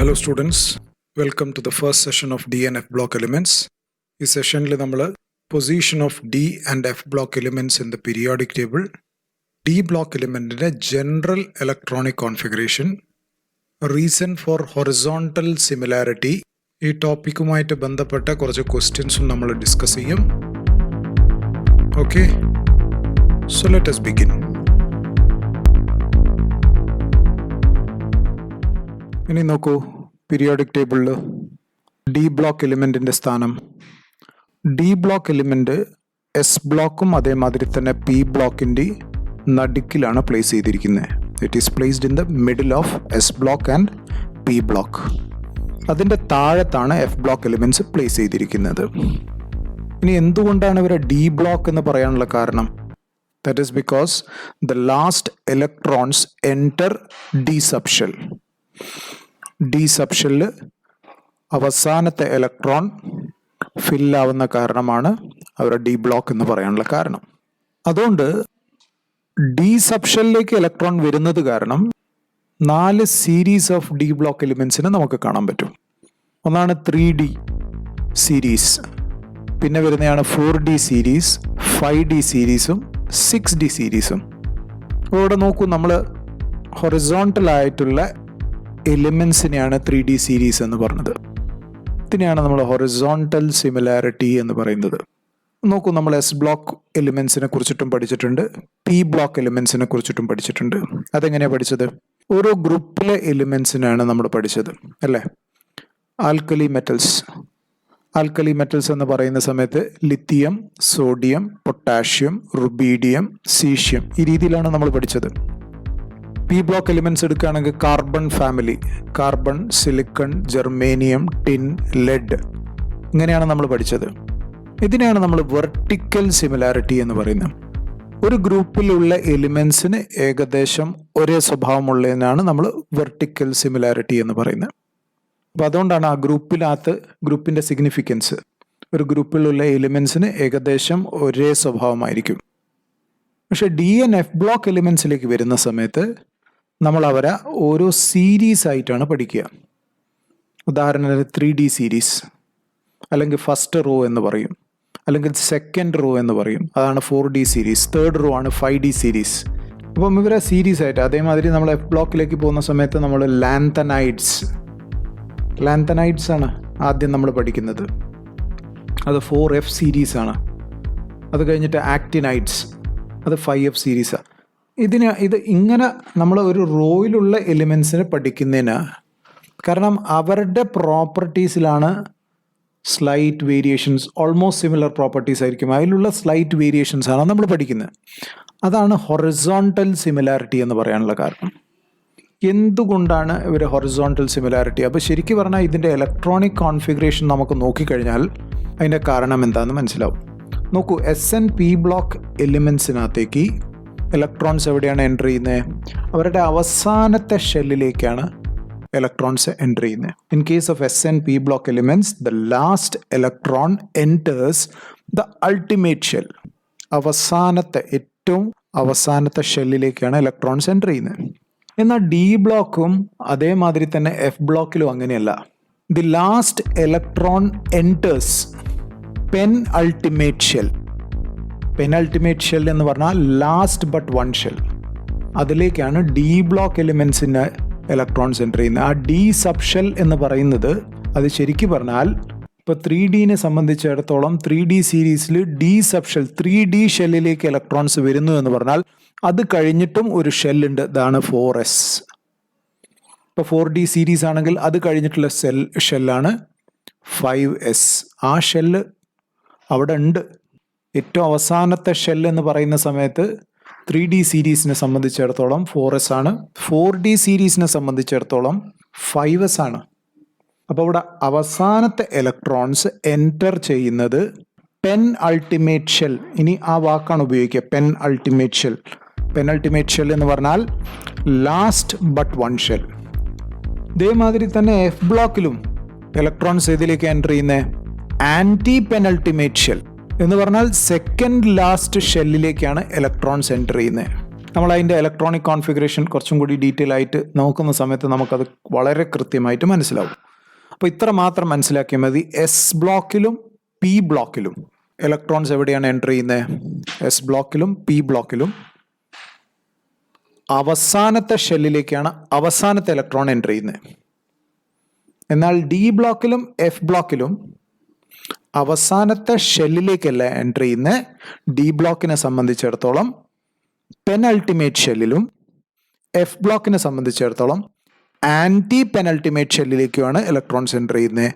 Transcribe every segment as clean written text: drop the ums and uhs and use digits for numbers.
Hello students, welcome to the first session of D and F block elements. This session we will position of D and F block elements in the periodic table, D block element in a general electronic configuration, a reason for horizontal similarity. ഈ ടോപ്പിക്കുമായിട്ട് ബന്ധപ്പെട്ട കുറച്ച് ക്വസ്റ്റ്യൻസും നമ്മൾ discuss ചെയ്യും. Okay, so let us begin. ഇനി നോക്കൂ, periodic ടേബിളിൽ D block എലിമെൻറ്റിൻ്റെ സ്ഥാനം. ഡി ബ്ലോക്ക് എലിമെൻറ്റ് എസ് ബ്ലോക്കും അതേമാതിരി തന്നെ പി ബ്ലോക്കിൻ്റെ നടുക്കിലാണ് പ്ലേസ് ചെയ്തിരിക്കുന്നത്. It is placed in the middle of S block and P block. അതിൻ്റെ താഴത്താണ് എഫ് ബ്ലോക്ക് എലിമെൻറ്റ്സ് പ്ലേസ് ചെയ്തിരിക്കുന്നത്. ഇനി എന്തുകൊണ്ടാണ് ഇവരെ ഡി ബ്ലോക്ക് എന്ന് പറയാനുള്ള കാരണം? That is because the last electrons enter D subshell. D സബ്ഷെല്ലിൽ അവസാനത്തെ ഇലക്ട്രോൺ ഫില്ലാവുന്ന കാരണമാണ് അവരെ ഡി ബ്ലോക്ക് എന്ന് പറയാനുള്ള കാരണം. അതുകൊണ്ട് ഡി സബ്ഷെല്ലിലേക്ക് ഇലക്ട്രോൺ വരുന്നത് കാരണം 4 സീരീസ് ഓഫ് ഡി ബ്ലോക്ക് എലിമെൻസിനെ നമുക്ക് കാണാൻ പറ്റും. ഒന്നാണ് 3D സീരീസ്, പിന്നെ വരുന്നതാണ് 4D സീരീസ്, 5D സീരീസും 6D സീരീസും. ഇവിടെ നോക്കൂ, നമ്മൾ ഹൊറിസോണ്ടൽ ആയിട്ടുള്ള എലിമെൻസിനെയാണ് 3D സീരീസ് എന്ന് പറഞ്ഞത്. ഇതിനെയാണ് നമ്മൾ ഹൊറിസോണ്ടൽ സിമിലാരിറ്റി എന്ന് പറയുന്നത്. നോക്കൂ, നമ്മൾ എസ് ബ്ലോക്ക് എലിമെൻസിനെ കുറിച്ചിട്ടും പഠിച്ചിട്ടുണ്ട്, പി ബ്ലോക്ക് എലിമെൻസിനെ കുറിച്ചിട്ടും പഠിച്ചിട്ടുണ്ട്. അതെങ്ങനെയാണ് പഠിച്ചത്? ഓരോ ഗ്രൂപ്പിലെ എലിമെൻസിനാണ് നമ്മൾ പഠിച്ചത്, അല്ലേ? Alkali metals. ആൽക്കലി മെറ്റൽസ് എന്ന് പറയുന്ന സമയത്ത് lithium, sodium, potassium, rubidium, caesium, ഈ രീതിയിലാണ് നമ്മൾ പഠിച്ചത്. പി ബ്ലോക്ക് എലിമെൻറ്റ്സ് എടുക്കുകയാണെങ്കിൽ carbon family, carbon, silicon, germanium, tin, lead, ഇങ്ങനെയാണ് നമ്മൾ പഠിച്ചത്. ഇതിനെയാണ് നമ്മൾ വെർട്ടിക്കൽ സിമിലാരിറ്റി എന്ന് പറയുന്നത്. ഒരു ഗ്രൂപ്പിലുള്ള എലിമെൻസിന് ഏകദേശം ഒരേ സ്വഭാവമുള്ളതിനാണ് നമ്മൾ വെർട്ടിക്കൽ സിമിലാരിറ്റി എന്ന് പറയുന്നത്. അപ്പോൾ അതുകൊണ്ടാണ് ആ ഗ്രൂപ്പിൻ്റെ സിഗ്നിഫിക്കൻസ്. ഒരു ഗ്രൂപ്പിലുള്ള എലിമെൻസിന് ഏകദേശം ഒരേ സ്വഭാവമായിരിക്കും. പക്ഷെ ഡി ആൻഡ് എഫ് ബ്ലോക്ക് എലിമെൻസിലേക്ക് വരുന്ന സമയത്ത് നമ്മൾ അവരെ ഓരോ സീരീസ് ആയിട്ടാണ് പഠിക്കുക. ഉദാഹരണത്തിന് 3D സീരീസ്, അല്ലെങ്കിൽ ഫസ്റ്റ് റോ എന്ന് പറയും, അല്ലെങ്കിൽ സെക്കൻഡ് റോ എന്ന് പറയും. അതാണ് 4D സീരീസ്. തേർഡ് റോ ആണ് 5D സീരീസ്. അപ്പം ഇവരെ സീരീസ് ആയിട്ട്. അതേമാതിരി നമ്മൾ എഫ് ബ്ലോക്കിലേക്ക് പോകുന്ന സമയത്ത് നമ്മൾ ലാന്തനൈഡ്സ് ആണ് ആദ്യം നമ്മൾ പഠിക്കുന്നത്. അത് 4F സീരീസ് ആണ്. അത് കഴിഞ്ഞിട്ട് ആക്ടിനൈഡ്സ്, അത് 5F സീരീസാണ്. ഇത് ഇങ്ങനെ നമ്മൾ ഒരു റോയിലുള്ള എലിമെൻസിനെ പഠിക്കുന്നതിന് കാരണം അവരുടെ പ്രോപ്പർട്ടീസിലാണ് slight variations, almost similar properties ആയിരിക്കും. അതിലുള്ള സ്ലൈറ്റ് വേരിയേഷൻസ് ആണ് നമ്മൾ പഠിക്കുന്നത്. അതാണ് ഹൊറിസോണ്ടൽ സിമിലാരിറ്റി എന്ന് പറയാനുള്ള കാരണം. എന്തുകൊണ്ടാണ് ഇവർ ഹൊറിസോണ്ടൽ സിമിലാരിറ്റി? അപ്പോൾ ശരിക്കും പറഞ്ഞാൽ ഇതിൻ്റെ ഇലക്ട്രോണിക് കോൺഫിഗറേഷൻ നമുക്ക് നോക്കിക്കഴിഞ്ഞാൽ അതിൻ്റെ കാരണം എന്താണെന്ന് മനസ്സിലാവും. നോക്കൂ, SN P ബ്ലോക്ക് എലിമെൻസിനകത്തേക്ക് ഇലക്ട്രോൺസ് എവിടെയാണ് എൻ്റർ ചെയ്യുന്നത്? അവരുടെ അവസാനത്തെ ഷെല്ലിലേക്കാണ് ഇലക്ട്രോൺസ് എൻ്റർ ചെയ്യുന്നത്. In case of SN P block elements, the last electron enters the ultimate shell. ഏറ്റവും അവസാനത്തെ ഷെല്ലിലേക്കാണ് ഇലക്ട്രോൺസ് എൻ്റർ ചെയ്യുന്നത്. എന്നാൽ ഡി ബ്ലോക്കും അതേമാതിരി തന്നെ എഫ് ബ്ലോക്കിലും അങ്ങനെയല്ല. The last electron enters pen ultimate shell. Penultimate shell എന്ന് പറഞ്ഞാൽ ലാസ്റ്റ് ബട്ട് വൺ ഷെൽ. അതിലേക്കാണ് ഡി ബ്ലോക്ക് എലിമെൻസിന് ഇലക്ട്രോൺസ് എൻ്റർ ചെയ്യുന്നത്. ആ ഡി സബ് ഷെൽ എന്ന് പറയുന്നത്, അത് ശരിക്കും പറഞ്ഞാൽ ഇപ്പോൾ 3Dനെ സംബന്ധിച്ചിടത്തോളം 3D സീരീസിൽ ഡി സബ് ഷെൽ 3D ഷെല്ലിലേക്ക് ഇലക്ട്രോൺസ് വരുന്നു എന്ന് പറഞ്ഞാൽ അത് കഴിഞ്ഞിട്ടും ഒരു ഷെല്ലുണ്ട്. ഇതാണ് 4S. ഇപ്പോൾ 4D സീരീസ് ആണെങ്കിൽ അത് കഴിഞ്ഞിട്ടുള്ള ഷെല്ലാണ് 5S. ആ ഷെല്ല് അവിടെ ഉണ്ട്. ഏറ്റവും അവസാനത്തെ ഷെല്ല് എന്ന് പറയുന്ന സമയത്ത് 3D സീരീസിനെ സംബന്ധിച്ചിടത്തോളം 4S ആണ്. 4D സീരീസിനെ സംബന്ധിച്ചിടത്തോളം 5S ആണ്. അപ്പോൾ ഇവിടെ അവസാനത്തെ ഇലക്ട്രോൺസ് എൻറ്റർ ചെയ്യുന്നത് പെൻ അൾട്ടിമേറ്റ് ഷെൽ. ഇനി ആ വാക്കാണ് ഉപയോഗിക്കുക, pen ultimate shell. Pen ultimate shell എന്ന് പറഞ്ഞാൽ ലാസ്റ്റ് ബട്ട് വൺ ഷെൽ. ഇതേമാതിരി തന്നെ എഫ് ബ്ലോക്കിലും ഇലക്ട്രോൺസ് ഇതിലേക്ക് എൻറ്റർ ചെയ്യുന്നത് ആൻറ്റി പെനൾട്ടിമേറ്റ് ഷെൽ എന്ന് പറഞ്ഞാൽ സെക്കൻഡ് ലാസ്റ്റ് ഷെല്ലിലേക്കാണ് ഇലക്ട്രോൺസ് എൻ്റർ ചെയ്യുന്നത്. നമ്മൾ അതിൻ്റെ ഇലക്ട്രോണിക് കോൺഫിഗറേഷൻ കുറച്ചും കൂടി ഡീറ്റെയിൽ ആയിട്ട് നോക്കുന്ന സമയത്ത് നമുക്കത് വളരെ കൃത്യമായിട്ട് മനസ്സിലാവും. അപ്പോൾ ഇത്ര മാത്രം മനസ്സിലാക്കിയാൽ മതി. എസ് ബ്ലോക്കിലും പി ബ്ലോക്കിലും ഇലക്ട്രോൺസ് എവിടെയാണ് എൻ്റർ ചെയ്യുന്നത്? എസ് ബ്ലോക്കിലും പി ബ്ലോക്കിലും അവസാനത്തെ ഷെല്ലിലേക്കാണ് അവസാനത്തെ ഇലക്ട്രോൺ എൻ്റർ ചെയ്യുന്നത്. എന്നാൽ ഡി ബ്ലോക്കിലും എഫ് ബ്ലോക്കിലും അവസാനത്തെ ഷെല്ലിലേക്കല്ല എൻ്റർ ചെയ്യുന്നത്. ഡി ബ്ലോക്കിനെ സംബന്ധിച്ചിടത്തോളം പെനൾട്ടിമേറ്റ് ഷെല്ലിലും എഫ് ബ്ലോക്കിനെ സംബന്ധിച്ചിടത്തോളം ആൻറ്റി പെനൾട്ടിമേറ്റ് ഷെല്ലിലേക്കുമാണ് ഇലക്ട്രോൺസ് എൻ്റർ ചെയ്യുന്നത്.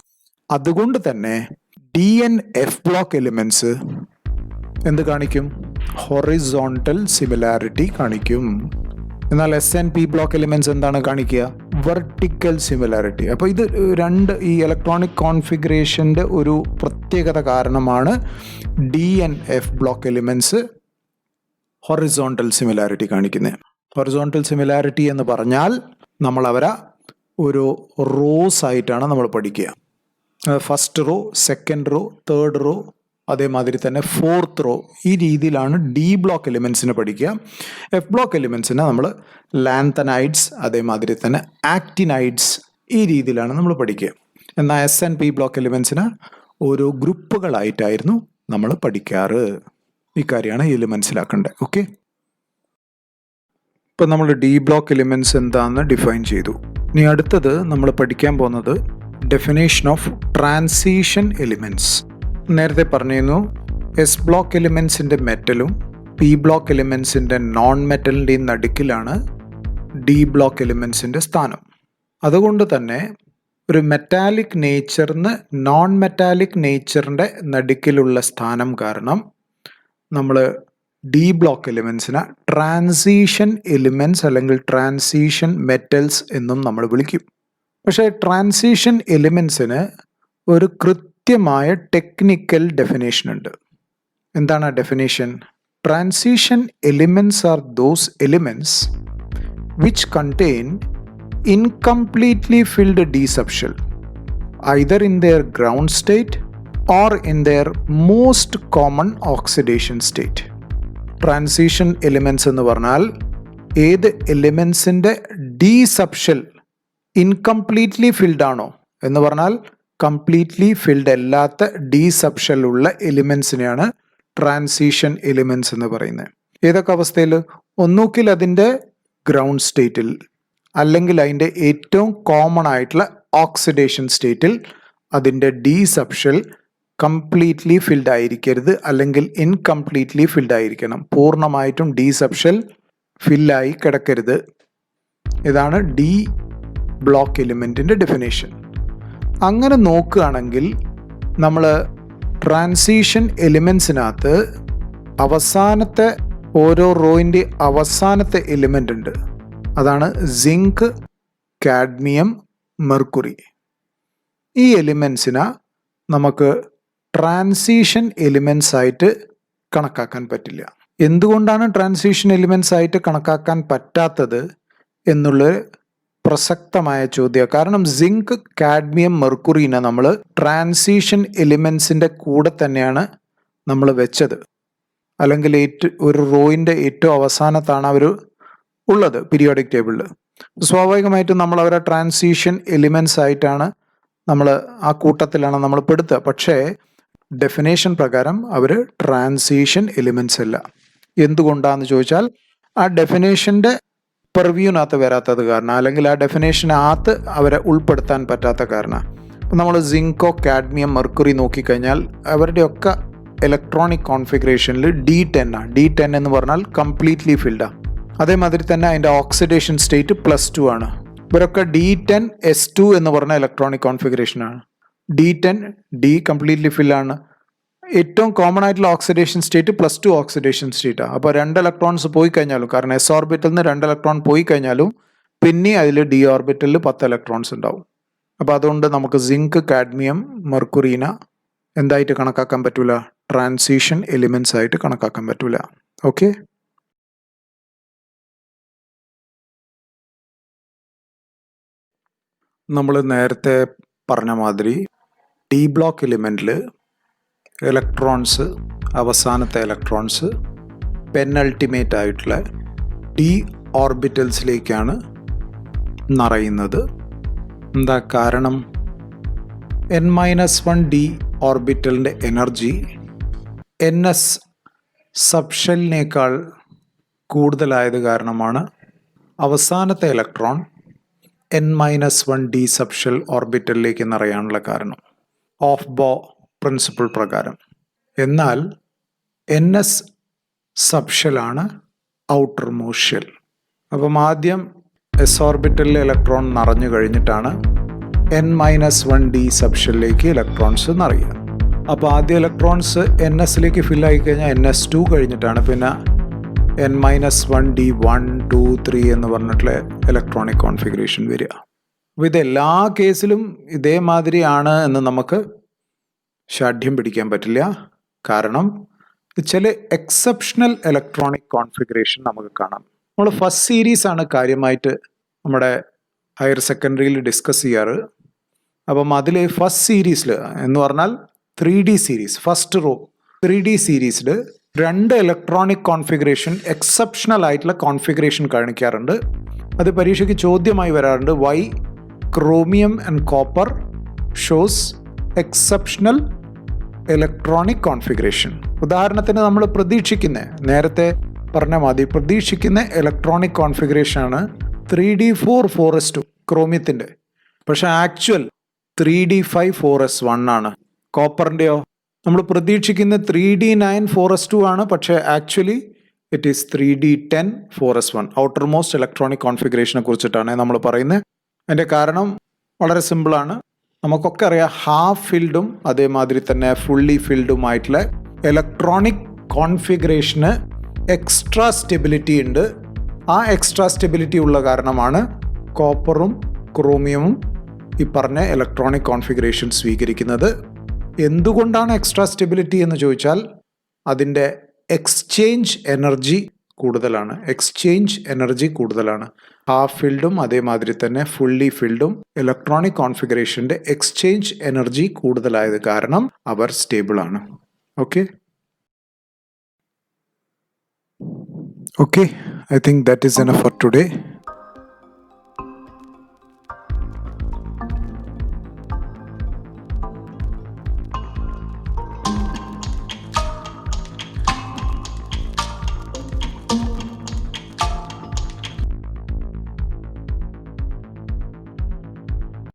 അതുകൊണ്ട് തന്നെ D N F block elements എന്ത് കാണിക്കും? ഹൊറിസോണ്ടൽ സിമിലാരിറ്റി കാണിക്കും. എന്നാൽ S N P block elements എന്താണ് കാണിക്കുക? Vertical similarity. അപ്പോൾ ഇത് രണ്ട് ഈ ഇലക്ട്രോണിക് കോൺഫിഗറേഷൻ്റെ ഒരു പ്രത്യേകത കാരണമാണ് D N F block elements horizontal similarity കാണിക്കുന്നത്. ഹൊറിസോണ്ടൽ സിമിലാരിറ്റി എന്ന് പറഞ്ഞാൽ നമ്മൾ അവരെ ഒരു റോസ് ആയിട്ടാണ് നമ്മൾ പഠിക്കുക. First row, second row, third row, അതേമാതിരി തന്നെ ഫോർത്ത് റോ, ഈ രീതിയിലാണ് ഡി ബ്ലോക്ക് എലിമെൻസിനെ പഠിക്കുക. എഫ് ബ്ലോക്ക് എലിമെൻസിനെ നമ്മൾ ലാന്തനൈഡ്സ്, അതേമാതിരി തന്നെ ആക്റ്റിനൈഡ്സ്, ഈ രീതിയിലാണ് നമ്മൾ പഠിക്കുക. എന്നാൽ എസ് ആൻഡ് പി ബ്ലോക്ക് എലിമെൻസിനെ ഓരോ ഗ്രൂപ്പുകളായിട്ടായിരുന്നു നമ്മൾ പഠിക്കാറ്. ഇക്കാര്യമാണ് ഇതിൽ മനസ്സിലാക്കേണ്ടത്. ഓക്കെ, ഇപ്പം നമ്മൾ ഡി ബ്ലോക്ക് എലിമെൻറ്റ്സ് എന്താണെന്ന് ഡിഫൈൻ ചെയ്തു. ഇനി അടുത്തത് നമ്മൾ പഠിക്കാൻ പോകുന്നത് ഡെഫിനേഷൻ ഓഫ് ട്രാൻസിഷൻ എലിമെൻറ്റ്സ്. നേരത്തെ പറഞ്ഞിരുന്നു എസ് ബ്ലോക്ക് എലിമെൻസിൻ്റെ മെറ്റലും പി ബ്ലോക്ക് എലിമെൻസിൻ്റെ നോൺ മെറ്റലിൻ്റെയും നടുക്കിലാണ് ഡി ബ്ലോക്ക് എലിമെൻസിൻ്റെ സ്ഥാനം. അതുകൊണ്ട് തന്നെ ഒരു മെറ്റാലിക് നേച്ചറിന് നോൺ മെറ്റാലിക് നേച്ചറിൻ്റെ നടുക്കിലുള്ള സ്ഥാനം കാരണം നമ്മൾ ഡി ബ്ലോക്ക് എലിമെൻസിനെ ട്രാൻസിഷൻ എലിമെൻറ്റ്സ് അല്ലെങ്കിൽ ട്രാൻസിഷൻ മെറ്റൽസ് എന്നും നമ്മൾ വിളിക്കും. പക്ഷേ ട്രാൻസിഷൻ എലിമെൻസിന് ഒരു കൃത്യമായ ടെക്നിക്കൽ ഡെഫിനേഷൻ ഉണ്ട്. എന്താണ് ആ definition? Transition elements are those elements which contain incompletely filled D subshell either in their ground state or in their most common oxidation state. Transition elements എന്ന് പറഞ്ഞാൽ ഏത് എലിമെൻസിൻ്റെ ഡി സബ്ഷെൽ ഇൻകംപ്ലീറ്റ്ലി ഫിൽഡ് ആണോ എന്ന് പറഞ്ഞാൽ completely filled അല്ലാത്ത D subshell ഉള്ള എലിമെൻസിനെയാണ് transition elements എന്ന് പറയുന്നത്. ഏതൊക്കെ അവസ്ഥയിൽ? ഒന്നുകിൽ അതിൻ്റെ ഗ്രൗണ്ട് സ്റ്റേറ്റിൽ, അല്ലെങ്കിൽ അതിൻ്റെ ഏറ്റവും കോമൺ ആയിട്ടുള്ള ഓക്സിഡേഷൻ സ്റ്റേറ്റിൽ അതിൻ്റെ ഡി സബ്ഷെൽ കംപ്ലീറ്റ്ലി ഫിൽഡ് ആയിരിക്കരുത്, അല്ലെങ്കിൽ ഇൻകംപ്ലീറ്റ്ലി ഫിൽഡ് ആയിരിക്കണം. പൂർണ്ണമായിട്ടും ഡി സബ്ഷെൽ ഫില്ലായി കിടക്കരുത്. ഇതാണ് ഡി ബ്ലോക്ക് എലിമെൻറ്റിൻ്റെ ഡെഫിനേഷൻ. അങ്ങനെ നോക്കുകയാണെങ്കിൽ നമ്മൾ ട്രാൻസിഷൻ എലിമെൻസിനകത്ത് അവസാനത്തെ ഓരോ റോയിൻ്റെ അവസാനത്തെ എലിമെൻ്റ് ഉണ്ട്. അതാണ് സിങ്ക്, കാഡ്മിയം, മെർക്കുറി. ഈ എലിമെൻസിനെ നമുക്ക് ട്രാൻസിഷൻ എലിമെൻസ് ആയിട്ട് കണക്കാക്കാൻ പറ്റില്ല. എന്തുകൊണ്ടാണ് ട്രാൻസിഷൻ എലിമെൻസ് ആയിട്ട് കണക്കാക്കാൻ പറ്റാത്തത് എന്നുള്ള പ്രസക്തമായ ചോദ്യം. കാരണം സിങ്ക്, കാഡ്മിയം, മെർക്കുറിനെ നമ്മൾ ട്രാൻസിഷൻ എലിമെൻസിൻ്റെ കൂടെ തന്നെയാണ് നമ്മൾ വെച്ചത്. അല്ലെങ്കിൽ ഒരു റോയിൻ്റെ ഏറ്റവും അവസാനത്താണ് അവർ ഉള്ളത് പീരിയോഡിക് ടേബിളിൽ. സ്വാഭാവികമായിട്ടും നമ്മൾ അവരെ ട്രാൻസിഷൻ എലിമെൻസ് ആയിട്ടാണ് നമ്മൾ ആ കൂട്ടത്തിലാണ് നമ്മൾ പെടുത്തുക. പക്ഷേ ഡെഫിനേഷൻ പ്രകാരം അവർ ട്രാൻസിഷൻ എലിമെൻസ് അല്ല. എന്തുകൊണ്ടാണെന്ന് ചോദിച്ചാൽ ആ ഡെഫിനേഷൻ്റെ പെർവ്യൂവിനകത്ത് വരാത്തത് കാരണം, അല്ലെങ്കിൽ ആ ഡെഫിനേഷനകത്ത് അവരെ ഉൾപ്പെടുത്താൻ പറ്റാത്ത കാരണം. നമ്മൾ സിങ്കോ, കാഡ്മിയം, മെർക്കുറി നോക്കിക്കഴിഞ്ഞാൽ അവരുടെയൊക്കെ ഇലക്ട്രോണിക് കോൺഫിഗറേഷനിൽ D10 ആണ്. D10 എന്ന് പറഞ്ഞാൽ കംപ്ലീറ്റ്ലി ഫിൽഡാണ്. അതേമാതിരി തന്നെ അതിൻ്റെ ഓക്സിഡേഷൻ സ്റ്റേറ്റ് +2 ആണ്. ഇവരൊക്കെ D10S2 എന്ന് പറഞ്ഞ ഇലക്ട്രോണിക് കോൺഫിഗറേഷനാണ്. D10 D കംപ്ലീറ്റ്ലി ഫില്ലാണ്. ഏറ്റവും കോമൺ ആയിട്ടുള്ള ഓക്സിഡേഷൻ സ്റ്റേറ്റ് +2 ഓക്സിഡേഷൻ സ്റ്റേറ്റാണ്. അപ്പോൾ 2 ഇലക്ട്രോൺസ് പോയി കഴിഞ്ഞാലും, കാരണം S ഓർബിറ്റലിൽ നിന്ന് 2 ഇലക്ട്രോൺ പോയി കഴിഞ്ഞാലും പിന്നെ അതിൽ D ഓർബിറ്റലിൽ 10 ഇലക്ട്രോൺസ് ഉണ്ടാവും. അപ്പോൾ അതുകൊണ്ട് നമുക്ക് സിങ്ക്, കാഡ്മിയം, മെർക്കുറീനെ എന്തായിട്ട് കണക്കാക്കാൻ പറ്റൂല? ട്രാൻസിഷൻ എലിമെൻസ് ആയിട്ട് കണക്കാക്കാൻ പറ്റൂല. ഓക്കെ, നമ്മൾ നേരത്തെ പറഞ്ഞ മാതിരി ഡി ബ്ലോക്ക് എലിമെൻറ്റിൽ ഇലക്ട്രോൺസ്, അവസാനത്തെ ഇലക്ട്രോൺസ് പെനൾട്ടിമേറ്റ് ആയിട്ടുള്ള ഡി ഓർബിറ്റൽസിലേക്കാണ് നിറയുന്നത്. എന്താ കാരണം? n-1 ഡി ഓർബിറ്റലിൻ്റെ എനർജി ns സബ്ഷെല്ലിനേക്കാൾ കൂടുതലായത് കാരണമാണ് അവസാനത്തെ ഇലക്ട്രോൺ n-1 ഡി സബ്ഷെൽ ഓർബിറ്റലിലേക്ക് നിറയാനുള്ള കാരണം, ഓഫ് ബോ പ്രിൻസിപ്പിൾ പ്രകാരം. എന്നാൽ ns സബ്ഷെല്ലാണ് ഔട്ടർ മോസ്റ്റ് ഷെൽ. അപ്പം ആദ്യം എസ് ഓർബിറ്റലിലെ ഇലക്ട്രോൺ നിറഞ്ഞു കഴിഞ്ഞിട്ടാണ് n-1 ഡി സബ്ഷെല്ലിലേക്ക് ഇലക്ട്രോൺസ് നിറയുക. അപ്പോൾ ആദ്യ ഇലക്ട്രോൺസ് nsലേക്ക് ഫില്ലായി കഴിഞ്ഞാൽ ns2 കഴിഞ്ഞിട്ടാണ് പിന്നെ n-1 d 1 2 3 എന്ന് പറഞ്ഞിട്ടുള്ള ഇലക്ട്രോണിക് കോൺഫിഗറേഷൻ വരിക. അപ്പോൾ ഇതെല്ലാ കേസിലും ഇതേമാതിരിയാണ് എന്ന് നമുക്ക് ശാഠ്യം പിടിക്കാൻ പറ്റില്ല. കാരണം ചില എക്സെപ്ഷണൽ ഇലക്ട്രോണിക് കോൺഫിഗറേഷൻ നമുക്ക് കാണാം. നമ്മൾ ഫസ്റ്റ് സീരീസ് ആണ് കാര്യമായിട്ട് നമ്മുടെ ഹയർ സെക്കൻഡറിയിൽ ഡിസ്കസ് ചെയ്യാറ്. അപ്പം അതിൽ ഫസ്റ്റ് സീരീസിൽ എന്ന് പറഞ്ഞാൽ 3D series, first row 3D സീരീസിൽ 2 ഇലക്ട്രോണിക് കോൺഫിഗറേഷൻ എക്സെപ്ഷണൽ ആയിട്ടുള്ള കോൺഫിഗറേഷൻ കാണിക്കാറുണ്ട്. അത് പരീക്ഷയ്ക്ക് ചോദ്യമായി വരാറുണ്ട്. Why chromium and copper shows exceptional electronic configuration. ഉദാഹരണത്തിന് നമ്മൾ നേരത്തെ പറഞ്ഞ മതി പ്രതീക്ഷിക്കുന്ന ഇലക്ട്രോണിക് കോൺഫിഗറേഷൻ ആണ് 3d4 ക്രോമിയത്തിൻ്റെ. പക്ഷെ ആക്ച്വൽ 3d5 ആണ്. കോപ്പറിൻ്റെയോ നമ്മൾ പ്രതീക്ഷിക്കുന്ന 3d9 ആണ്. പക്ഷേ actually it is 3d10 outer most electronic കോൺഫിഗറേഷനെ കുറിച്ചിട്ടാണ് നമ്മൾ പറയുന്നത്. അതിൻ്റെ കാരണം വളരെ സിമ്പിളാണ്. നമുക്കൊക്കെ അറിയാം ഹാഫ് ഫിൽഡും അതേമാതിരി തന്നെ ഫുള്ളി ഫിൽഡുമായിട്ടുള്ള ഇലക്ട്രോണിക് കോൺഫിഗറേഷന് എക്സ്ട്രാ സ്റ്റെബിലിറ്റി ഉണ്ട്. ആ എക്സ്ട്രാ സ്റ്റെബിലിറ്റി ഉള്ള കാരണമാണ് കോപ്പറും ക്രോമിയവും ഈ പറഞ്ഞ ഇലക്ട്രോണിക് കോൺഫിഗറേഷൻ സ്വീകരിക്കുന്നത്. എന്തുകൊണ്ടാണ് എക്സ്ട്രാ സ്റ്റെബിലിറ്റി എന്ന് ചോദിച്ചാൽ അതിൻ്റെ എക്സ്ചേഞ്ച് എനർജി കൂടുതലാണ്. ഹാഫ് ഫിൽഡും അതേമാതിരി തന്നെ ഫുള്ളി ഫിൽഡും ഇലക്ട്രോണിക് കോൺഫിഗറേഷൻ്റെ എക്സ്ചേഞ്ച് എനർജി കൂടുതലായത് കാരണം അവർ സ്റ്റേബിൾ ആണ്. Okay, I think that is enough for today.